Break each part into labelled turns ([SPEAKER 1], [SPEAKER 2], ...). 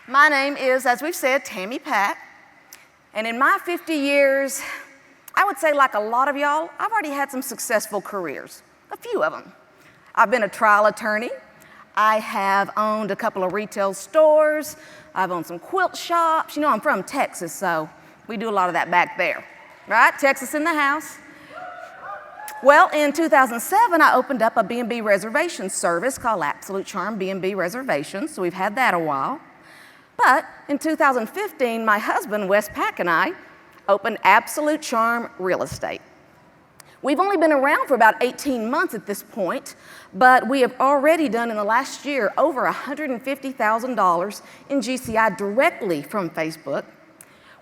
[SPEAKER 1] My name is, as we've said, Tammy Pat. And in my 50 years, I would say like a lot of y'all, I've already had some successful careers, a few of them. I've been a trial attorney. I have owned a couple of retail stores. I've owned some quilt shops. You know, I'm from Texas, so we do a lot of that back there, right? Texas in the house. Well, in 2007, I opened up a B&B reservation service called Absolute Charm B&B Reservations, so we've had that a while. But in 2015, my husband, Wes Pack, and I opened Absolute Charm Real Estate. We've only been around for about 18 months at this point, but we have already done in the last year over $150,000 in GCI directly from Facebook.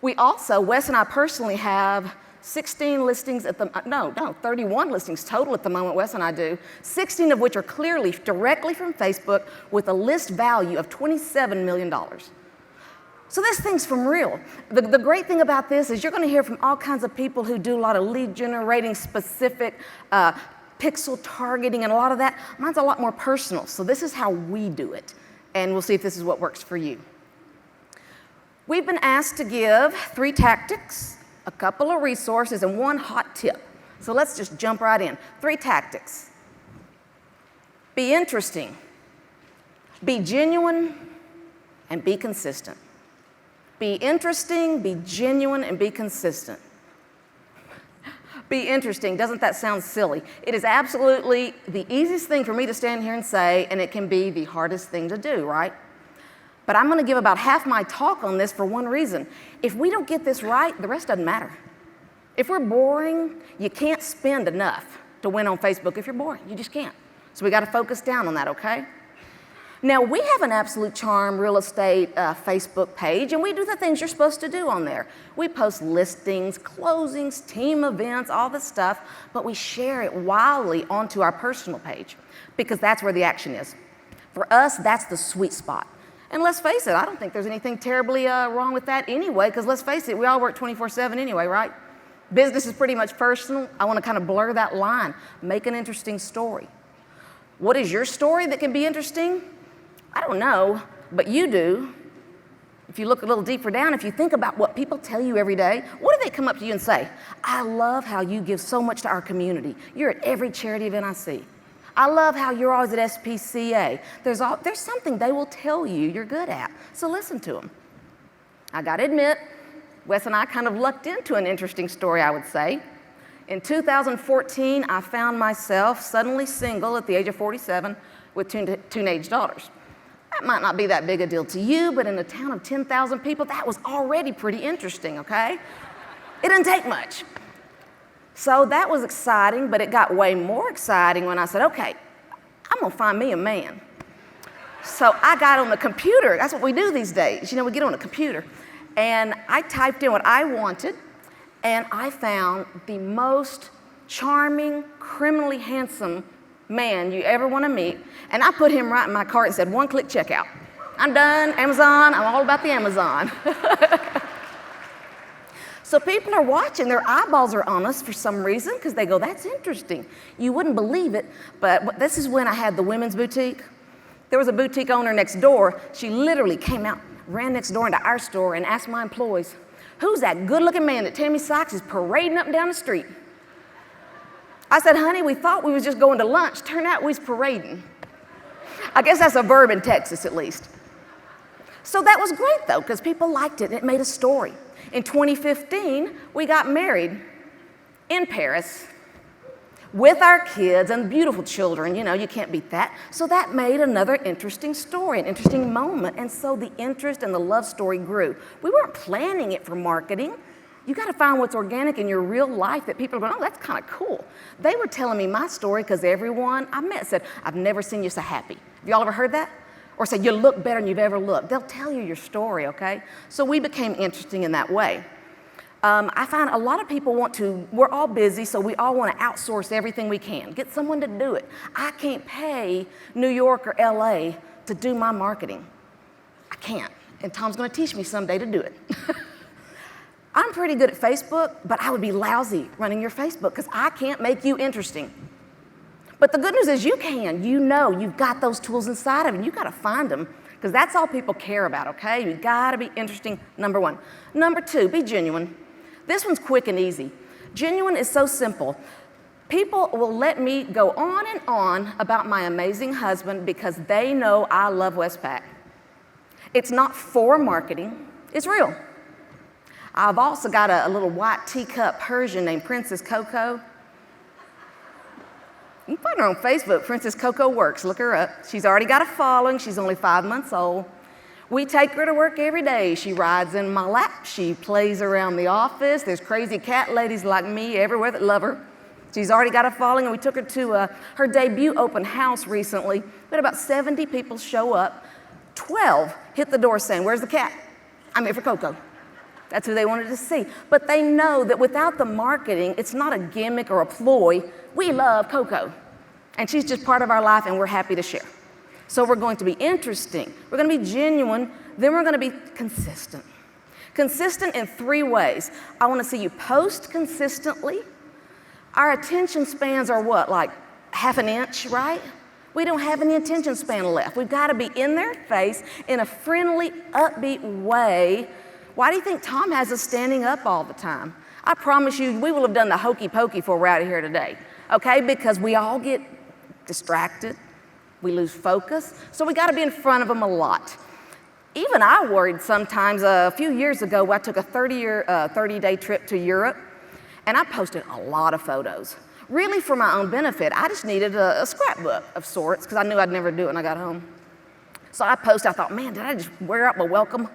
[SPEAKER 1] We also, Wes and I personally have 16 listings at the, 31 listings total at the moment, Wes and I do, 16 of which are clearly directly from Facebook with a list value of $27 million. So this thing's from real. The great thing about this is you're going to hear from all kinds of people who do a lot of lead generating, specific pixel targeting and a lot of that. Mine's a lot more personal, so this is how we do it, and we'll see if this is what works for you. We've been asked to give 3 tactics, a couple of resources, and 1 hot tip. So let's just jump right in. 3 tactics. Be interesting, be genuine, and be consistent. Be interesting, be genuine, and be consistent. Be interesting, doesn't that sound silly? It is absolutely the easiest thing for me to stand here and say, and it can be the hardest thing to do, right? But I'm going to give about half my talk on this for one reason. If we don't get this right, the rest doesn't matter. If we're boring, you can't spend enough to win on Facebook if you're boring. You just can't. So we got to focus down on that, okay? Now, we have an Absolute Charm Real Estate Facebook page, and we do the things you're supposed to do on there. We post listings, closings, team events, all this stuff, but we share it wildly onto our personal page because that's where the action is. For us, that's the sweet spot. And let's face it, I don't think there's anything terribly wrong with that anyway, because let's face it, we all work 24/7 anyway, right? Business is pretty much personal. I want to kind of blur that line, make an interesting story. What is your story that can be interesting? I don't know, but you do. If you look a little deeper down, if you think about what people tell you every day, what do they come up to you and say? I love how you give so much to our community. You're at every charity event I see. I love how you're always at SPCA. There's something they will tell you you're good at, so listen to them. I gotta admit, Wes and I kind of lucked into an interesting story, I would say. In 2014, I found myself suddenly single at the age of 47 with 2 teenage daughters. That might not be that big a deal to you, but in a town of 10,000 people, that was already pretty interesting, okay? It didn't take much. So that was exciting, but it got way more exciting when I said, okay, I'm gonna find me a man. So I got on the computer. That's what we do these days. You know, we get on a computer. And I typed in what I wanted, and I found the most charming, criminally handsome man you ever want to meet, and I put him right in my cart and said, 1-click checkout. I'm done, Amazon, I'm all about the Amazon. So people are watching, their eyeballs are on us for some reason, because they go, that's interesting. You wouldn't believe it, but this is when I had the women's boutique. There was a boutique owner next door. She literally came out, ran next door into our store and asked my employees, who's that good-looking man that Tammy Sykes is parading up and down the street? I said, honey, we thought we was just going to lunch. Turned out we was parading. I guess that's a verb in Texas, at least. So that was great, though, because people liked it, and it made a story. In 2015, we got married in Paris with our kids and beautiful children. You know, you can't beat that. So that made another interesting story, an interesting moment, and so the interest and the love story grew. We weren't planning it for marketing. You got to find what's organic in your real life that people are going, oh, that's kind of cool. They were telling me my story because everyone I met said, I've never seen you so happy. Have y'all ever heard that? Or said, you look better than you've ever looked. They'll tell you your story, okay? So we became interesting in that way. I find a lot of people we're all busy, so we all want to outsource everything we can. Get someone to do it. I can't pay New York or LA to do my marketing. I can't. And Tom's going to teach me someday to do it. I'm pretty good at Facebook, but I would be lousy running your Facebook because I can't make you interesting. But the good news is you can. You know you've got those tools inside of you, and you've got to find them because that's all people care about, okay? You gotta be interesting, number one. Number two, be genuine. This one's quick and easy. Genuine is so simple. People will let me go on and on about my amazing husband because they know I love Westpac. It's not for marketing, it's real. I've also got a little white teacup Persian named Princess Coco. You can find her on Facebook, Princess Coco Works, look her up. She's already got a following, she's only 5 months old. We take her to work every day. She rides in my lap, she plays around the office. There's crazy cat ladies like me everywhere that love her. She's already got a following, and we took her to her debut open house recently. We had about 70 people show up. 12 hit the door saying, "Where's the cat? I'm here for Coco." That's who they wanted to see. But they know that without the marketing, it's not a gimmick or a ploy. We love Coco. And she's just part of our life, and we're happy to share. So we're going to be interesting. We're going to be genuine. Then we're going to be consistent. Consistent in 3 ways. I want to see you post consistently. Our attention spans are what, like half an inch, right? We don't have any attention span left. We've got to be in their face in a friendly, upbeat way. Why do you think Tom has us standing up all the time? I promise you, we will have done the hokey pokey before we're out of here today, okay? Because we all get distracted, we lose focus, so we got to be in front of them a lot. Even I worried sometimes. A few years ago, I took a 30-day trip to Europe, and I posted a lot of photos, really for my own benefit. I just needed a scrapbook of sorts because I knew I'd never do it when I got home. So I posted, I thought, man, did I just wear out my welcome?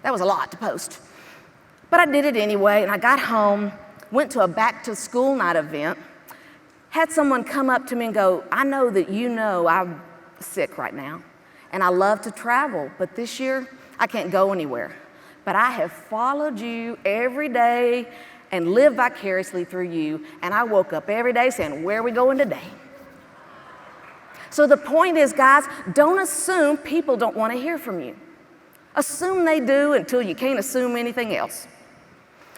[SPEAKER 1] That was a lot to post. But I did it anyway, and I got home, went to a back-to-school night event, had someone come up to me and go, "I know that you know I'm sick right now, and I love to travel, but this year I can't go anywhere. But I have followed you every day and lived vicariously through you, and I woke up every day saying, 'Where are we going today?'" So the point is, guys, don't assume people don't want to hear from you. Assume they do until you can't assume anything else.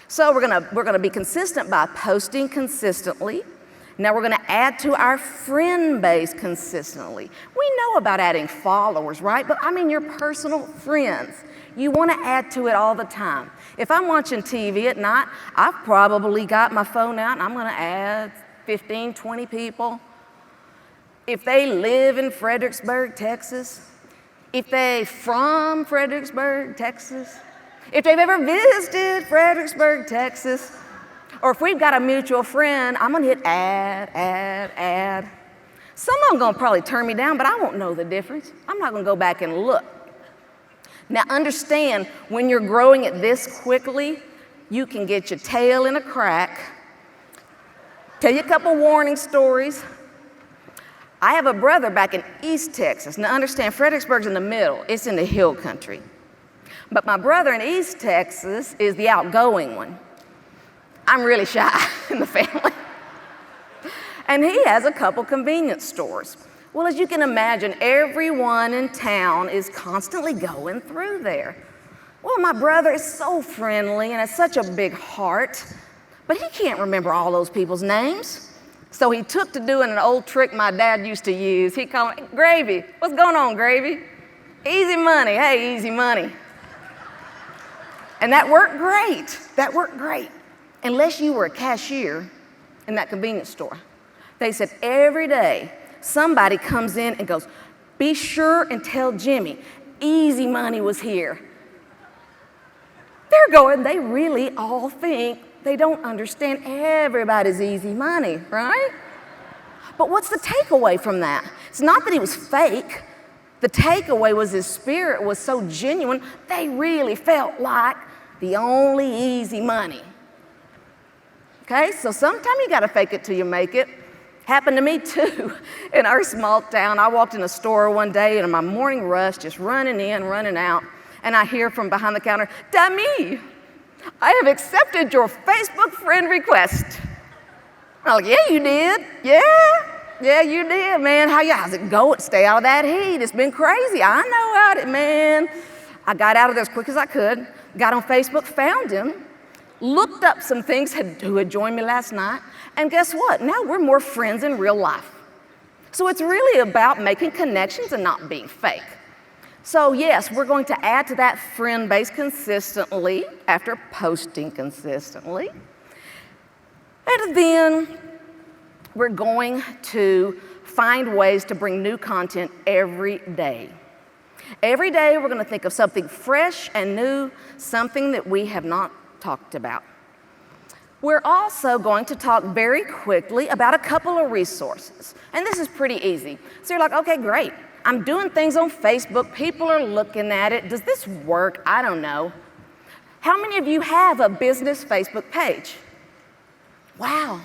[SPEAKER 1] So we're gonna be consistent by posting consistently. Now we're gonna add to our friend base consistently. We know about adding followers, right? But I mean your personal friends. You wanna add to it all the time. If I'm watching TV at night, I've probably got my phone out and I'm gonna add 15, 20 people. If they live in Fredericksburg, Texas, if they're from Fredericksburg, Texas, if they've ever visited Fredericksburg, Texas, or if we've got a mutual friend, I'm gonna hit add. Some of them gonna probably turn me down, but I won't know the difference. I'm not gonna go back and look. Now understand, when you're growing it this quickly, you can get your tail in a crack. Tell you a couple warning stories. I have a brother back in East Texas. Now understand, Fredericksburg's in the middle. It's in the hill country. But my brother in East Texas is the outgoing one. I'm really shy in the family. And he has a couple convenience stores. Well, as you can imagine, everyone in town is constantly going through there. Well, my brother is so friendly and has such a big heart, but he can't remember all those people's names. So he took to doing an old trick my dad used to use. He called me, "Gravy, what's going on, Gravy? Easy money, hey, easy money." And that worked great. Unless you were a cashier in that convenience store. They said every day somebody comes in and goes, "Be sure and tell Jimmy, easy money was here." They're going, they really all think they don't understand everybody's easy money, right? But what's the takeaway from that? It's not that he was fake. The takeaway was his spirit was so genuine, they really felt like the only easy money. Okay, so sometimes you gotta fake it till you make it. Happened to me too in our small town. I walked in a store one day and in my morning rush, just running in, running out, and I hear from behind the counter, "Tammy, I have accepted your Facebook friend request." I'm like, "Yeah, you did. Yeah, you did, man. How's it going? Stay out of that heat. It's been crazy. I know about it, man." I got out of there as quick as I could, got on Facebook, found him, looked up some things who had joined me last night, and guess what? Now we're more friends in real life. So it's really about making connections and not being fake. So yes, we're going to add to that friend base consistently after posting consistently. And then we're going to find ways to bring new content every day. Every day we're going to think of something fresh and new, something that we have not talked about. We're also going to talk very quickly about a couple of resources. And this is pretty easy. So you're like, okay, great. I'm doing things on Facebook. People are looking at it. Does this work? I don't know. How many of you have a business Facebook page? Wow.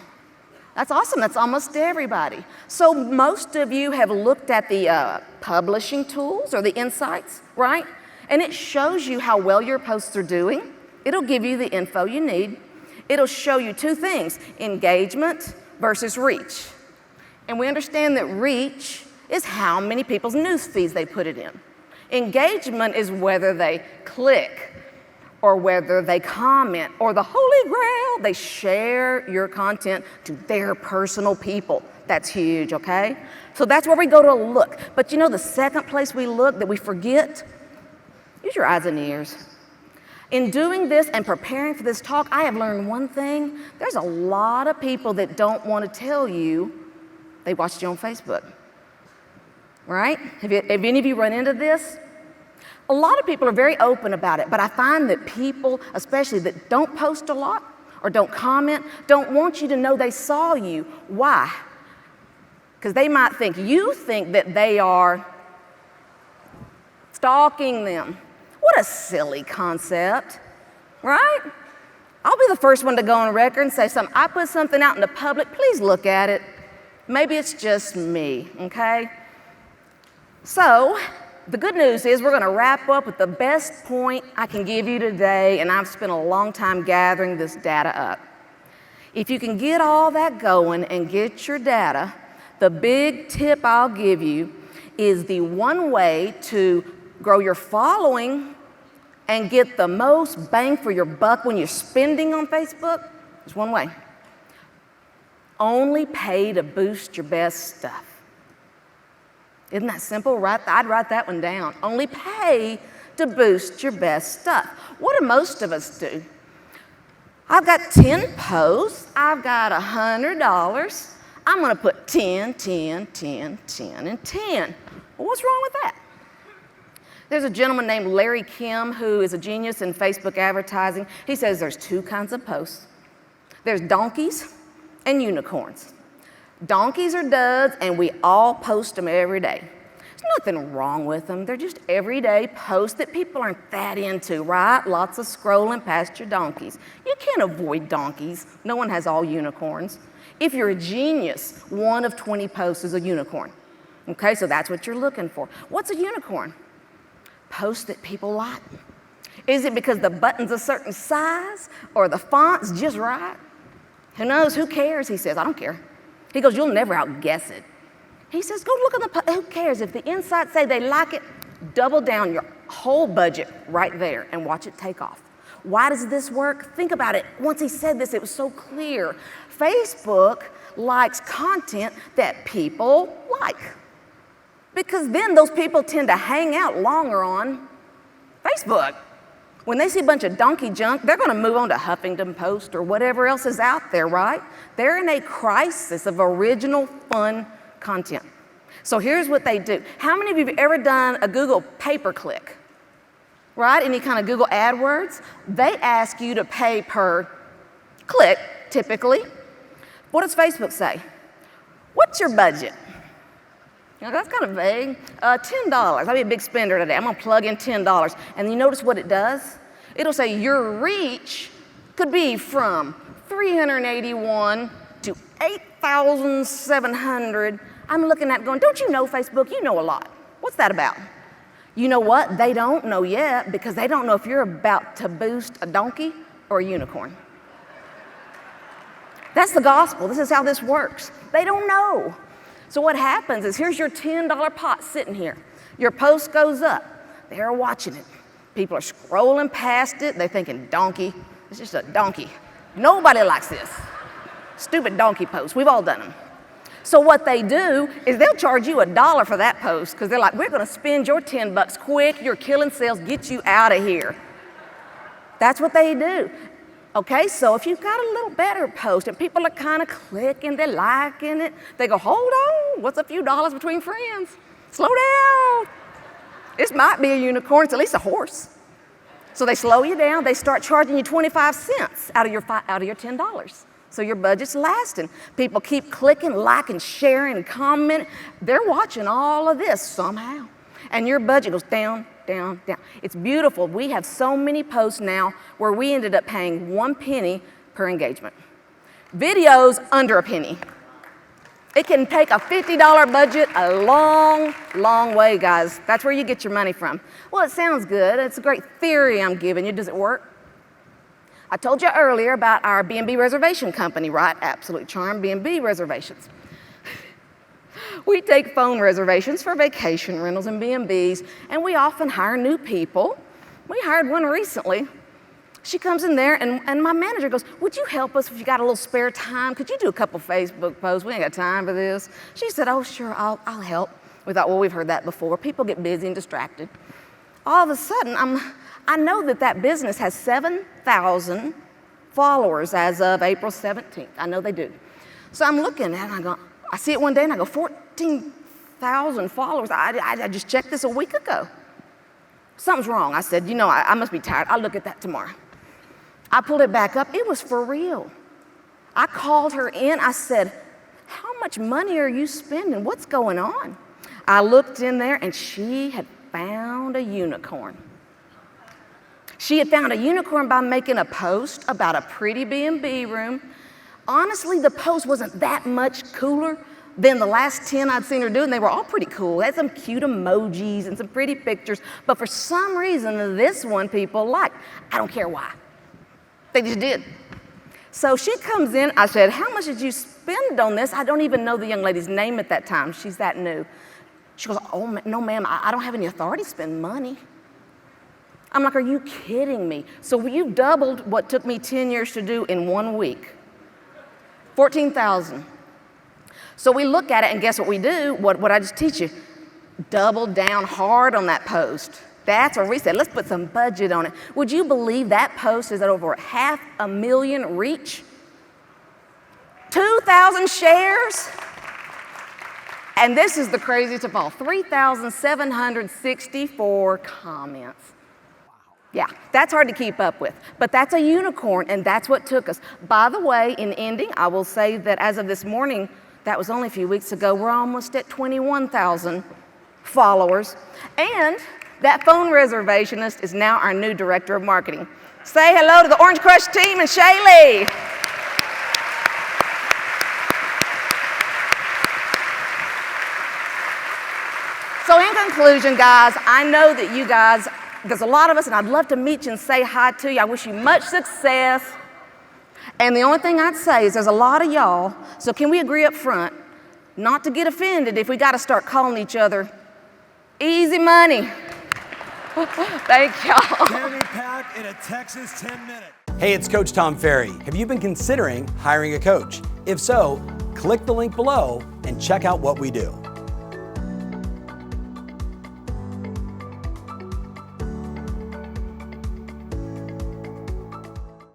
[SPEAKER 1] That's awesome. That's almost everybody. So most of you have looked at the publishing tools or the insights, right? And it shows you how well your posts are doing. It'll give you the info you need. It'll show you two things, engagement versus reach. And we understand that reach is how many people's news feeds they put it in. Engagement is whether they click or whether they comment, or the holy grail, they share your content to their personal people. That's huge, okay? So that's where we go to look. But you know the second place we look that we forget? Use your eyes and ears. In doing this and preparing for this talk, I have learned one thing. There's a lot of people that don't want to tell you they watched you on Facebook, right? Have any of you run into this? A lot of people are very open about it, but I find that people, especially that don't post a lot or don't comment, don't want you to know they saw you. Why? Because they might think you think that they are stalking them. What a silly concept, right? I'll be the first one to go on record and say something. I put something out in the public, please look at it. Maybe it's just me, okay? So, the good news is we're going to wrap up with the best point I can give you today, and I've spent a long time gathering this data up. If you can get all that going and get your data, the big tip I'll give you is the one way to grow your following and get the most bang for your buck when you're spending on Facebook. There's one way. Only pay to boost your best stuff. Isn't that simple? I'd write that one down. Only pay to boost your best stuff. What do most of us do? I've got 10 posts. I've got $100. I'm going to put 10, 10, 10, 10, and 10. Well, what's wrong with that? There's a gentleman named Larry Kim who is a genius in Facebook advertising. He says there's two kinds of posts. There's donkeys and unicorns. Donkeys are duds, and we all post them every day. There's nothing wrong with them. They're just everyday posts that people aren't that into, right? Lots of scrolling past your donkeys. You can't avoid donkeys. No one has all unicorns. If you're a genius, 1 of 20 posts is a unicorn. Okay, so that's what you're looking for. What's a unicorn? Posts that people like. Is it because the button's a certain size or the font's just right? Who knows? Who cares? He says, I don't care. He goes, you'll never outguess it. He says, go look at who cares? If the insights say they like it, double down your whole budget right there and watch it take off. Why does this work? Think about it. Once he said this, it was so clear. Facebook likes content that people like. Because then those people tend to hang out longer on Facebook. When they see a bunch of donkey junk, they're going to move on to Huffington Post or whatever else is out there, right? They're in a crisis of original, fun content. So here's what they do. How many of you have ever done a Google pay-per-click? Right? Any kind of Google AdWords? They ask you to pay per click, typically. What does Facebook say? What's your budget? You know, that's kind of vague. $10. I'll be a big spender today. I'm going to plug in $10. And you notice what it does? It'll say your reach could be from 381 to 8,700. I'm looking at it going, don't you know Facebook? You know a lot. What's that about? You know what? They don't know yet because they don't know if you're about to boost a donkey or a unicorn. That's the gospel. This is how this works. They don't know. So what happens is here's your $10 pot sitting here. Your post goes up. They're watching it. People are scrolling past it. They're thinking, donkey. It's just a donkey. Nobody likes this. Stupid donkey post. We've all done them. So what they do is they'll charge you $1 for that post because they're like, we're going to spend your 10 bucks quick. You're killing sales. Get you out of here. That's what they do. Okay, so if you've got a little better post and people are kind of clicking, they're liking it, they go, hold on, what's a few dollars between friends? Slow down. This might be a unicorn, it's at least a horse. So they slow you down, they start charging you 25 cents out of your $10. So your budget's lasting. People keep clicking, liking, sharing, and commenting. They're watching all of this somehow. And your budget goes down, down, down. It's beautiful. We have so many posts now where we ended up paying 1 penny per engagement. Videos under a penny. It can take a $50 budget a long, long way, guys. That's where you get your money from. Well, it sounds good. It's a great theory I'm giving you. Does it work? I told you earlier about our B&B reservation company, right? Absolute Charm B&B reservations. We take phone reservations for vacation rentals and B&Bs, and we often hire new people. We hired one recently. She comes in there, and my manager goes, would you help us if you got a little spare time? Could you do a couple Facebook posts? We ain't got time for this. She said, oh, sure, I'll help. We thought, well, we've heard that before. People get busy and distracted. All of a sudden, I know that business has 7,000 followers as of April 17th. I know they do. So I'm looking at it, and I see it one day, and I go, 14,000 followers. I just checked this a week ago. Something's wrong. I said, I must be tired. I'll look at that tomorrow. I pulled it back up. It was for real. I called her in. I said, how much money are you spending? What's going on? I looked in there, and she had found a unicorn. She had found a unicorn by making a post about a pretty B&B room. Honestly, the post wasn't that much cooler than the last 10 I'd seen her do, and they were all pretty cool. They had some cute emojis and some pretty pictures, but for some reason, this one people liked. I don't care why. They just did. So she comes in. I said, how much did you spend on this? I don't even know the young lady's name at that time. She's that new. She goes, oh, no, ma'am, I don't have any authority to spend money. I'm like, are you kidding me? So you've doubled what took me 10 years to do in 1 week. 14,000. So we look at it, and guess what we do? What I just teach you? Double down hard on that post. That's what we said. Let's put some budget on it. Would you believe that post is at over 500,000 reach? 2,000 shares? And this is the craziest of all, 3,764 comments. Yeah, that's hard to keep up with, but that's a unicorn, and that's what took us. By the way, in ending, I will say that as of this morning, that was only a few weeks ago, we're almost at 21,000 followers, and that phone reservationist is now our new director of marketing. Say hello to the Orange Crush team and Shaylee. So in conclusion, guys, I know that you guys, there's a lot of us, and I'd love to meet you and say hi to you. I wish you much success. And the only thing I'd say is there's a lot of y'all, so can we agree up front not to get offended if we got to start calling each other easy money? Thank y'all.
[SPEAKER 2] Tammy Pack in a Texas 10-minute.
[SPEAKER 3] Hey, it's Coach Tom Ferry. Have you been considering hiring a coach? If so, click the link below and check out what we do.